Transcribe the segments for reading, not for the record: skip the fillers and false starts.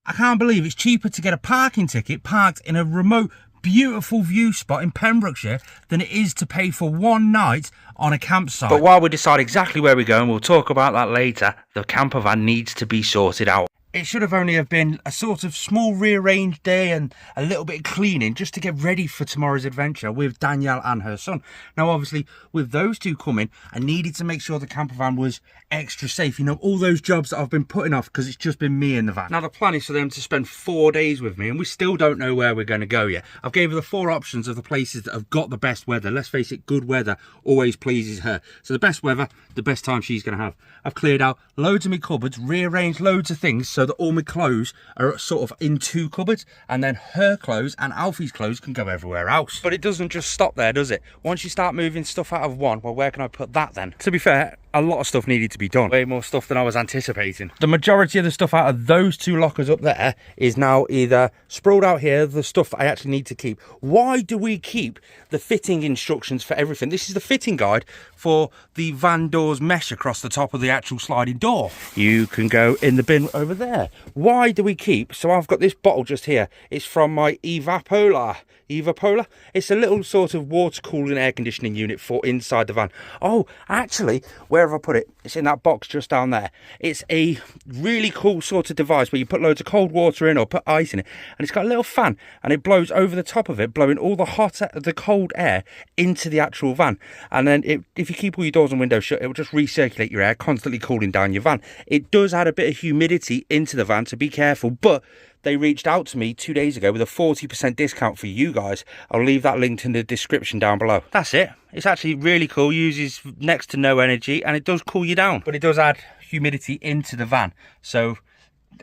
I can't believe it's cheaper to get a parking ticket parked in a remote, beautiful view spot in Pembrokeshire than it is to pay for one night on a campsite. But while we decide exactly where we're going, we'll talk about that later, the camper van needs to be sorted out. It should have only have been a sort of small rearranged day and a little bit of cleaning just to get ready for tomorrow's adventure with Danielle and her son. Now, obviously, with those two coming, I needed to make sure the camper van was extra safe. You know, all those jobs that I've been putting off because it's just been me in the van. Now, the plan is for them to spend 4 days with me, and we still don't know where we're going to go yet. I've gave her the 4 options of the places that have got the best weather. Let's face it, good weather always pleases her. So the best weather, the best time she's going to have. I've cleared out loads of my cupboards, rearranged loads of things so that all my clothes are sort of in 2 cupboards, and then her clothes and Alfie's clothes can go everywhere else. But it doesn't just stop there, does it? Once you start moving stuff out of one, well, where can I put that then? To be fair, a lot of stuff needed to be done. Way more stuff than I was anticipating. The majority of the stuff out of those 2 lockers up there is now either sprawled out here, the stuff that I actually need to keep. Why do we keep the fitting instructions for everything? This is the fitting guide for the van doors mesh across the top of the actual sliding door. You can go in the bin over there. Why do we keep, so I've got this bottle just here. It's from my evapolar. It's a little sort of water cooling air conditioning unit for inside the van. Oh, actually, where have I put it? It's in that box just down there. It's a really cool sort of device where you put loads of cold water in or put ice in it, and it's got a little fan and it blows over the top of it, blowing all the cold air into the actual van. And then if you keep all your doors and windows shut, it will just recirculate your air, constantly cooling down your van. It does add a bit of humidity into the van, so be careful, but they reached out to me 2 days ago with a 40% discount for you guys. I'll leave that linked in the description down below. That's it. It's actually really cool, uses next to no energy, and it does cool you down. But it does add humidity into the van, so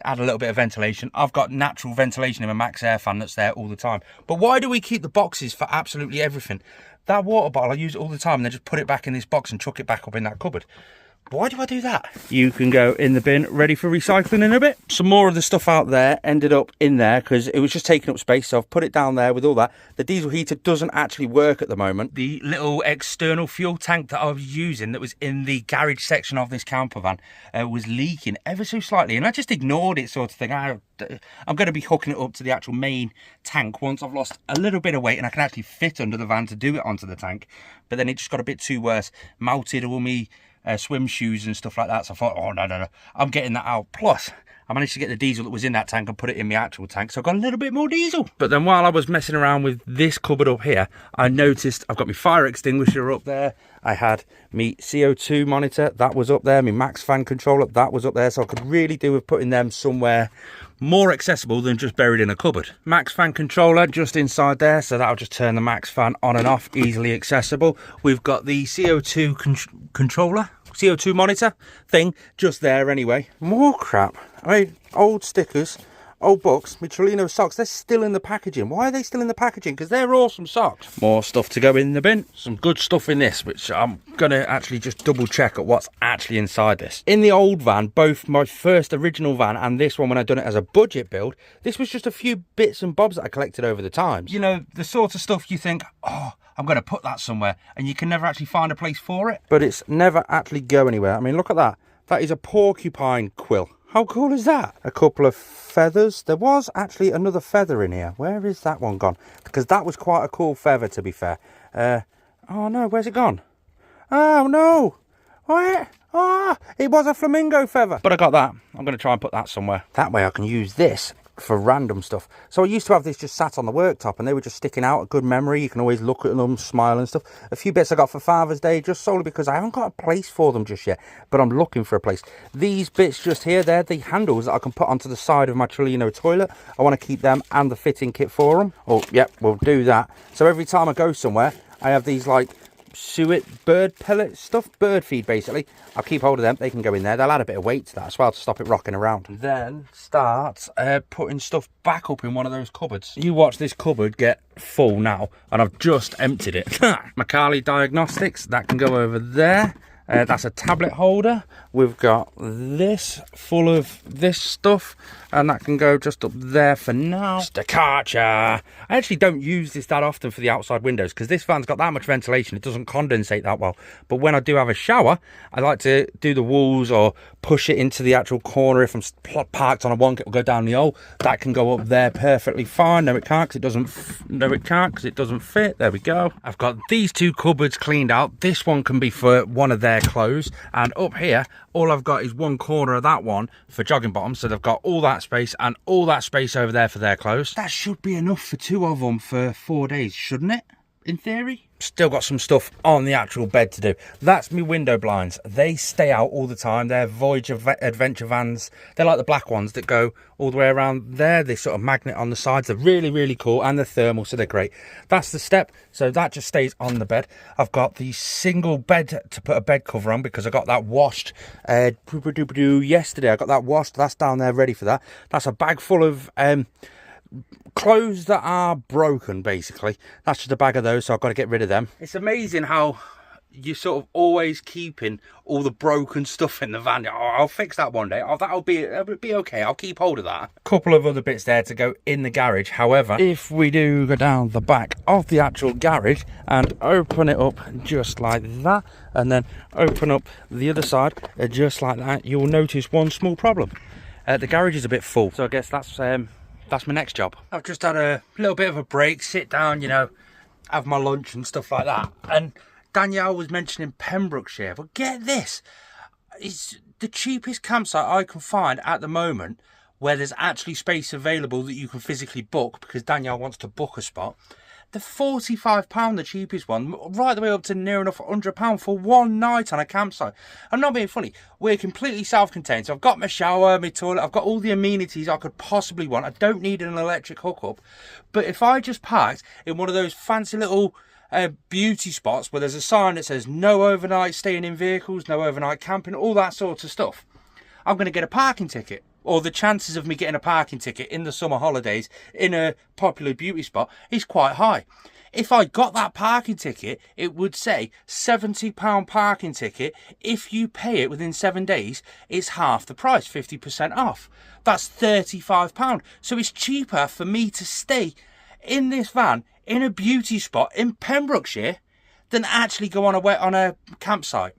add a little bit of ventilation. I've got natural ventilation in my Max Air fan that's there all the time. But why do we keep the boxes for absolutely everything? That water bottle, I use it all the time and then just put it back in this box and chuck it back up in that cupboard. Why do I do that? You can go in the bin, ready for recycling in a bit. Some more of the stuff out there ended up in there because it was just taking up space, so I've put it down there with all that. The diesel heater doesn't actually work at the moment. The little external fuel tank that I was using that was in the garage section of this camper van was leaking ever so slightly, and I just ignored it, sort of thing. I'm going to be hooking it up to the actual main tank once I've lost a little bit of weight and I can actually fit under the van to do it onto the tank. But then it just got a bit too worse. Melted all me swim shoes and stuff like that, so I thought, oh no, I'm getting that out. Plus I managed to get the diesel that was in that tank and put it in my actual tank, so I got a little bit more diesel. But then while I was messing around with this cupboard up here, I noticed I've got my fire extinguisher up there. I had my CO2 monitor, that was up there. My Max fan controller, that was up there. So I could really do with putting them somewhere more accessible than just buried in a cupboard. Max fan controller just inside there, so that'll just turn the Max fan on and off, easily accessible. We've got the CO2 controller, CO2 monitor thing just there anyway. More crap. I mean, old stickers, old books, my Trolino socks, they're still in the packaging. Why are they still in the packaging? Because they're awesome socks. More stuff to go in the bin. Some good stuff in this, which I'm going to actually just double check at what's actually inside this. In the old van, both my first original van and this one when I done it as a budget build, this was just a few bits and bobs that I collected over the times. You know, the sort of stuff you think, oh, I'm going to put that somewhere, and you can never actually find a place for it. But it's never actually go anywhere. I mean, look at that. That is a porcupine quill. How cool is that? A couple of feathers. There was actually another feather in here. Where is that one gone? Because that was quite a cool feather, to be fair. Oh no, where's it gone? Oh no. What? Ah, it was a flamingo feather. But I got that. I'm going to try and put that somewhere. That way I can use this for random stuff. So I used to have this just sat on the worktop and they were just sticking out, a good memory. You can always look at them, smile and stuff. A few bits I got for Father's Day just solely because I haven't got a place for them just yet, but I'm looking for a place. These bits just here, they're the handles that I can put onto the side of my Trolino toilet. I want to keep them and the fitting kit for them. Oh yep, we'll do that. So every time I go somewhere I have these like suet bird pellet stuff, bird feed basically. I'll keep hold of them, they can go in there. They'll add a bit of weight to that as well to stop it rocking around. Then start putting stuff back up in one of those cupboards. You watch this cupboard get full now, and I've just emptied it. Macali Diagnostics, that can go over there. That's a tablet holder. We've got this full of this stuff, and that can go just up there for now. Just a Karcher. I actually don't use this that often for the outside windows because this van's got that much ventilation, it doesn't condensate that well. But when I do have a shower, I like to do the walls or push it into the actual corner. If I'm parked on a wonk, it will go down the hole. That can go up there perfectly fine. No, it can't because it doesn't. No, it can't because it doesn't fit. There we go. I've got these two cupboards cleaned out. This one can be for one of their clothes, and up here all I've got is one corner of that one for jogging bottoms, so they've got all that space and all that space over there for their clothes. That should be enough for two of them for 4 days, shouldn't it, in theory? Still got some stuff on the actual bed to do. That's my window blinds. They stay out all the time. They're Voyager Adventure Vans. They're like the black ones that go all the way around there. They sort of magnet on the sides. They're really, really cool, and they're thermal, so they're great. That's the step. So that just stays on the bed. I've got the single bed to put a bed cover on because I got that washed yesterday. I got that washed. That's down there ready for that. That's a bag full of clothes that are broken, basically. That's just a bag of those, so I've got to get rid of them. It's amazing how you're sort of always keeping all the broken stuff in the van. Oh, I'll fix that one day. Oh, that'll be okay. I'll keep hold of that. A couple of other bits there to go in the garage. However, if we do go down the back of the actual garage and open it up just like that, and then open up the other side just like that, you'll notice one small problem. The garage is a bit full, so I guess that's my next job. I've just had a little bit of a break, sit down, you know, have my lunch and stuff like that. And Danielle was mentioning Pembrokeshire, but get this, it's the cheapest campsite I can find at the moment where there's actually space available that you can physically book, because Danielle wants to book a spot. The £45, the cheapest one, right the way up to near enough £100 for one night on a campsite. I'm not being funny. We're completely self-contained. So I've got my shower, my toilet, I've got all the amenities I could possibly want. I don't need an electric hookup. But if I just parked in one of those fancy little beauty spots where there's a sign that says no overnight staying in vehicles, no overnight camping, all that sort of stuff, I'm going to get a parking ticket. Or the chances of me getting a parking ticket in the summer holidays in a popular beauty spot is quite high. If I got that parking ticket, it would say £70 parking ticket. If you pay it within 7 days, it's half the price, 50% off. That's £35. So it's cheaper for me to stay in this van in a beauty spot in Pembrokeshire than actually go on a campsite.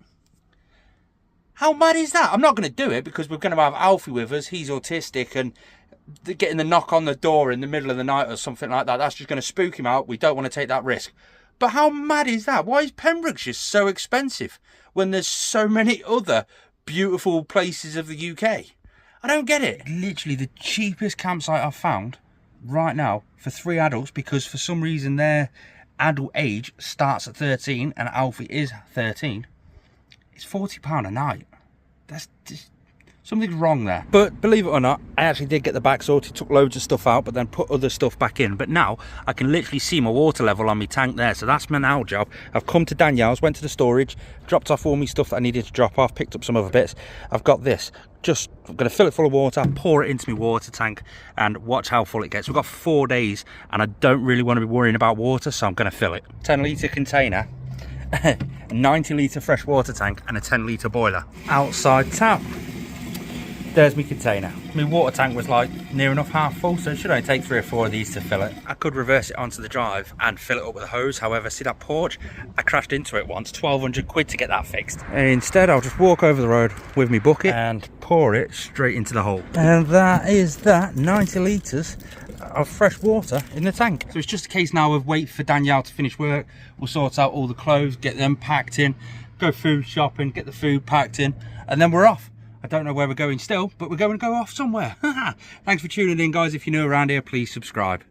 How mad is that? I'm not going to do it because we're going to have Alfie with us. He's autistic, and getting the knock on the door in the middle of the night or something like that, that's just going to spook him out. We don't want to take that risk. But how mad is that? Why is Pembrokeshire so expensive when there's so many other beautiful places of the UK? I don't get it. Literally the cheapest campsite I've found right now for 3 adults, because for some reason their adult age starts at 13 and Alfie is 13. It's £40 a night. That's just, something's wrong there. But believe it or not, I actually did get the back sorted, took loads of stuff out, but then put other stuff back in. But now I can literally see my water level on my tank there, so that's my now job. I've come to Danielle's, went to the storage, dropped off all my stuff that I needed to drop off, picked up some other bits. I've got this. I'm going to fill it full of water, pour it into my water tank, and watch how full it gets. We've got 4 days, and I don't really want to be worrying about water, so I'm going to fill it. 10-litre container. A 90-litre fresh water tank and a 10-litre boiler. Outside tap. There's my container. My water tank was like near enough half full, so it should only take 3 or 4 of these to fill it. I could reverse it onto the drive and fill it up with a hose. However, see that porch? I crashed into it once, 1,200 quid to get that fixed. And instead, I'll just walk over the road with my bucket and pour it straight into the hole. And that is that, 90 litres of fresh water in the tank. So it's just a case now of wait for Danielle to finish work. We'll sort out all the clothes, get them packed in, go food shopping, get the food packed in, and then we're off. I don't know where we're going still, but we're going to go off somewhere. Thanks for tuning in, guys. If you're new around here, please subscribe.